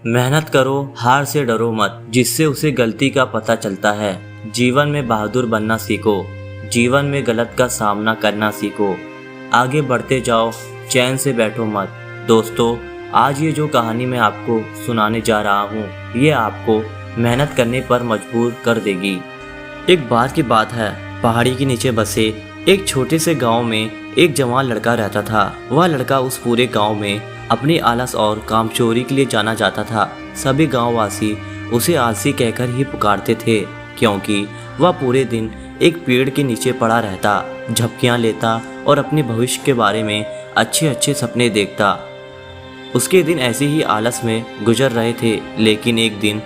मेहनत करो, हार से डरो मत, जिससे उसे गलती का पता चलता है। जीवन में बहादुर बनना सीखो, जीवन में गलत का सामना करना सीखो। आगे बढ़ते जाओ, चैन से बैठो मत। दोस्तों, आज ये जो कहानी मैं आपको सुनाने जा रहा हूँ, ये आपको मेहनत करने पर मजबूर कर देगी। एक बार की बात है, पहाड़ी के नीचे बसे एक छोटे से गांव में एक जवान लड़का रहता था। वह लड़का उस पूरे गांव में अपनी आलस और कामचोरी के लिए जाना जाता था। सभी गांववासी उसे आलसी कहकर ही पुकारते थे, क्योंकि वह पूरे दिन एक पेड़ के नीचे पड़ा रहता, झपकियां लेता और अपने भविष्य के बारे में अच्छे अच्छे सपने देखता। उसके दिन ऐसे ही आलस में गुजर रहे थे। लेकिन एक दिन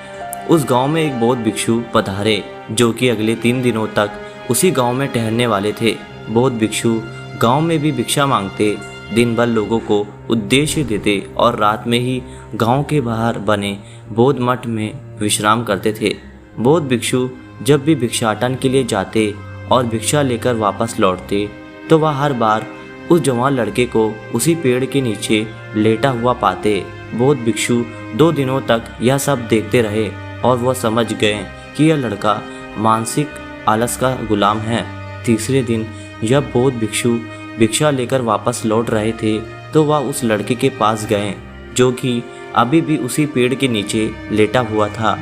उस गांव में एक बौद्ध भिक्षु पधारे, जो कि अगले 3 दिनों तक उसी गांव में ठहरने वाले थे। बौद्ध भिक्षु गांव में भी भिक्षा मांगते, दिन भर लोगों को उद्देश्य देते और रात में ही गांव के बाहर बने बौद्ध मठ में विश्राम करते थे। बौद्ध भिक्षु जब भी भिक्षाटन के लिए जाते और भिक्षा लेकर वापस लौटते, तो वह हर बार उस जवान लड़के को उसी पेड़ के नीचे लेटा हुआ पाते। बौद्ध भिक्षु 2 दिनों तक यह सब देखते रहे और वह समझ गए कि यह लड़का मानसिक आलस का गुलाम है। तीसरे दिन जब बौद्ध भिक्षु भिक्षा लेकर वापस लौट रहे थे, तो वह उस लड़के के पास गए, जो कि अभी भी उसी पेड़ के नीचे लेटा हुआ था।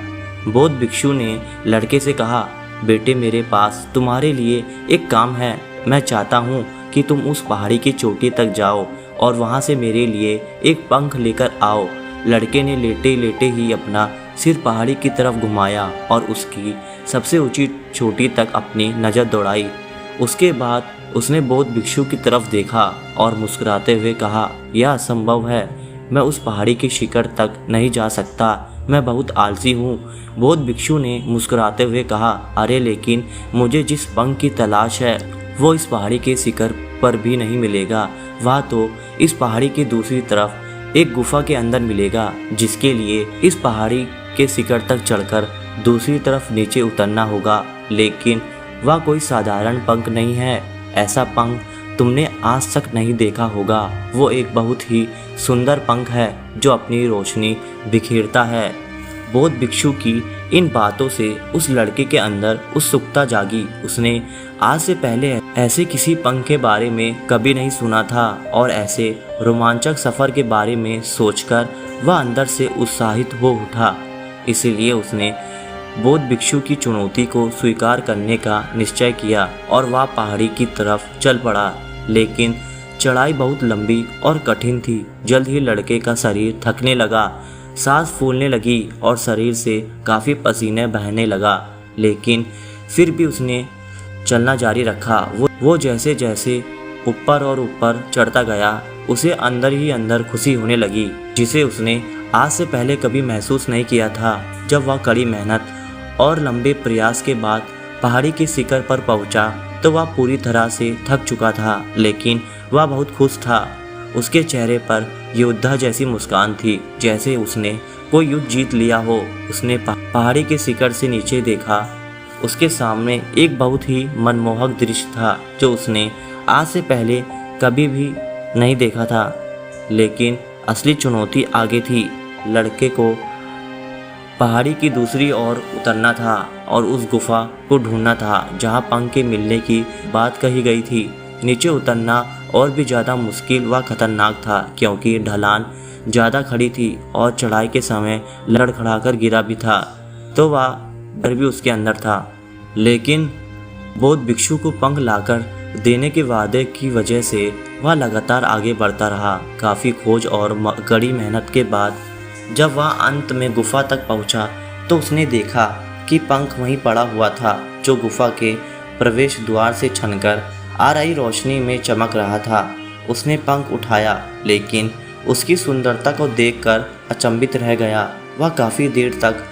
बौद्ध भिक्षु ने लड़के से कहा, बेटे, मेरे पास तुम्हारे लिए एक काम है। मैं चाहता हूँ कि तुम उस पहाड़ी की चोटी तक जाओ और वहाँ से मेरे लिए एक पंख लेकर आओ। लड़के ने लेटे लेटे ही अपना सिर पहाड़ी की तरफ घुमाया और उसकी सबसे ऊंची चोटी तक अपनी नज़र दौड़ाई। उसके बाद उसने बौद्ध भिक्षु की तरफ देखा और मुस्कुराते हुए कहा, यह असंभव है, मैं उस पहाड़ी की शिखर तक नहीं जा सकता, मैं बहुत आलसी हूँ। बौद्ध भिक्षु ने मुस्कुराते हुए कहा, अरे लेकिन मुझे जिस पंख की तलाश है वो इस पहाड़ी के शिखर पर भी नहीं मिलेगा। वह तो इस पहाड़ी की दूसरी तरफ एक गुफा के अंदर मिलेगा, जिसके लिए इस पहाड़ी के शिखर तक चढ़कर दूसरी तरफ नीचे उतरना होगा। लेकिन वह कोई साधारण पंख नहीं है, ऐसा पंख तुमने आज तक नहीं देखा होगा। वो एक बहुत ही सुंदर पंख है जो अपनी रोशनी बिखेरता है। बौद्ध भिक्षु की इन बातों से उस लड़के के अंदर उत्सुकता जागी। उसने आज से पहले ऐसे किसी पंख के बारे में कभी नहीं सुना था और ऐसे रोमांचक सफ़र के बारे में सोचकर वह अंदर से उत्साहित हो उठा। इसीलिए उसने बौद्ध भिक्षु की चुनौती को स्वीकार करने का निश्चय किया और वह पहाड़ी की तरफ चल पड़ा। लेकिन चढ़ाई बहुत लंबी और कठिन थी। जल्द ही लड़के का शरीर थकने लगा, सांस फूलने लगी और शरीर से काफ़ी पसीने बहने लगा। लेकिन फिर भी उसने चलना जारी रखा। वो जैसे जैसे ऊपर और ऊपर चढ़ता गया, उसे अंदर ही अंदर खुशी होने लगी, जिसे उसने आज से पहले कभी महसूस नहीं किया था। जब वह कड़ी मेहनत और लंबे प्रयास के बाद पहाड़ी के शिखर पर पहुंचा, तो वह पूरी तरह से थक चुका था, लेकिन वह बहुत खुश था। उसके चेहरे पर योद्धा जैसी मुस्कान थी, जैसे उसने कोई युद्ध जीत लिया हो। उसने पहाड़ी के शिखर से नीचे देखा। उसके सामने एक बहुत ही मनमोहक दृश्य था, जो उसने आज से पहले कभी भी नहीं देखा था। लेकिन असली चुनौती आगे थी। लड़के को पहाड़ी की दूसरी ओर उतरना था और उस गुफा को ढूंढना था जहां पंख के मिलने की बात कही गई थी। नीचे उतरना और भी ज़्यादा मुश्किल व खतरनाक था, क्योंकि ढलान ज़्यादा खड़ी थी और चढ़ाई के समय लड़खड़ाकर गिरा भी था, तो वह डर भी उसके अंदर था। लेकिन बौद्ध भिक्षु को पंख लाकर देने के वादे की वजह से वह लगातार आगे बढ़ता रहा। काफ़ी खोज और कड़ी मेहनत के बाद जब वह अंत में गुफा तक पहुंचा, तो उसने देखा कि पंख वहीं पड़ा हुआ था, जो गुफा के प्रवेश द्वार से छनकर आ रही रोशनी में चमक रहा था। उसने पंख उठाया, लेकिन उसकी सुंदरता को देखकर अचंभित रह गया। वह काफ़ी देर तक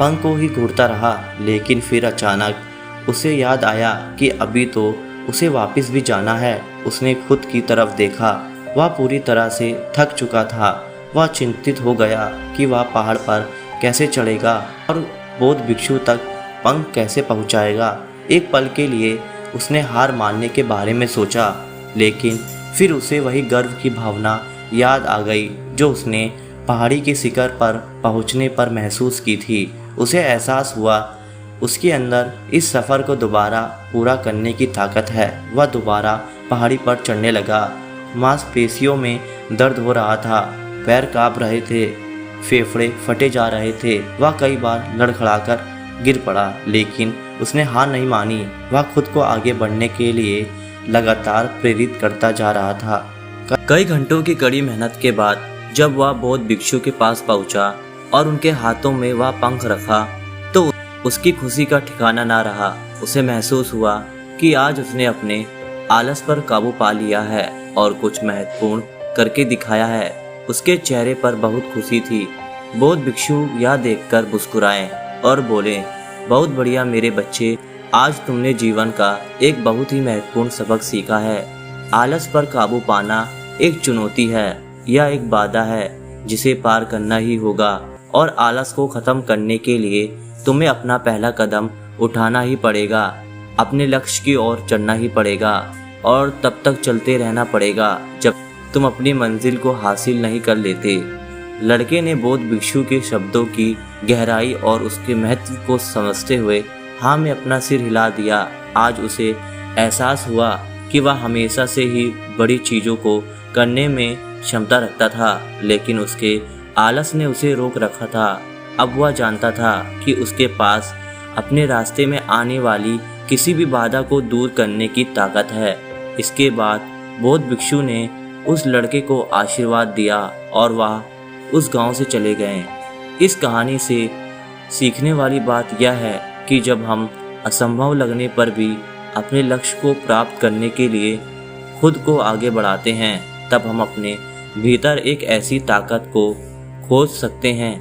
पंख को ही घूरता रहा, लेकिन फिर अचानक उसे याद आया कि अभी तो उसे वापस भी जाना है। उसने खुद की तरफ देखा, वह पूरी तरह से थक चुका था। वह चिंतित हो गया कि वह पहाड़ पर कैसे चढ़ेगा और बौद्ध भिक्षु तक पंख कैसे पहुंचाएगा। एक पल के लिए उसने हार मानने के बारे में सोचा, लेकिन फिर उसे वही गर्व की भावना याद आ गई जो उसने पहाड़ी के शिखर पर पहुंचने पर महसूस की थी। उसे एहसास हुआ उसके अंदर इस सफ़र को दोबारा पूरा करने की ताकत है। वह दोबारा पहाड़ी पर चढ़ने लगा। मांसपेशियों में दर्द हो रहा था, पैर कांप रहे थे, फेफड़े फटे जा रहे थे। वह कई बार लड़खड़ाकर गिर पड़ा, लेकिन उसने हार नहीं मानी। वह खुद को आगे बढ़ने के लिए लगातार प्रेरित करता जा रहा था। कई घंटों की कड़ी मेहनत के बाद जब वह बौद्ध भिक्षु के पास पहुंचा और उनके हाथों में वह पंख रखा तो उसकी खुशी का ठिकाना ना रहा। उसे महसूस हुआ कि आज उसने अपने आलस पर काबू पा लिया है और कुछ महत्वपूर्ण करके दिखाया है। उसके चेहरे पर बहुत खुशी थी। बौद्ध भिक्षु यह देखकर मुस्कुराए और बोले, बहुत बढ़िया मेरे बच्चे, आज तुमने जीवन का एक बहुत ही महत्वपूर्ण सबक सीखा है। आलस पर काबू पाना एक चुनौती है, यह एक बाधा है जिसे पार करना ही होगा और आलस को ख़त्म करने के लिए तुम्हें अपना पहला कदम उठाना ही पड़ेगा। अपने लक्ष्य की ओर चलना ही पड़ेगा और तब तक चलते रहना पड़ेगा जब तुम अपनी मंजिल को हासिल नहीं कर लेते। लड़के ने बौद्ध भिक्षु के शब्दों की गहराई और उसके महत्व को समझते हुए हाँ में अपना सिर हिला दिया। आज उसे एहसास हुआ कि वह हमेशा से ही बड़ी चीज़ों को करने में क्षमता रखता था, लेकिन उसके आलस ने उसे रोक रखा था। अब वह जानता था कि उसके पास अपने रास्ते में आने वाली किसी भी बाधा को दूर करने की ताकत है। इसके बाद बौद्ध भिक्षु ने उस लड़के को आशीर्वाद दिया और वह उस गांव से चले गए। इस कहानी से सीखने वाली बात यह है कि जब हम असंभव लगने पर भी अपने लक्ष्य को प्राप्त करने के लिए खुद को आगे बढ़ाते हैं, तब हम अपने भीतर एक ऐसी ताकत को खोज सकते हैं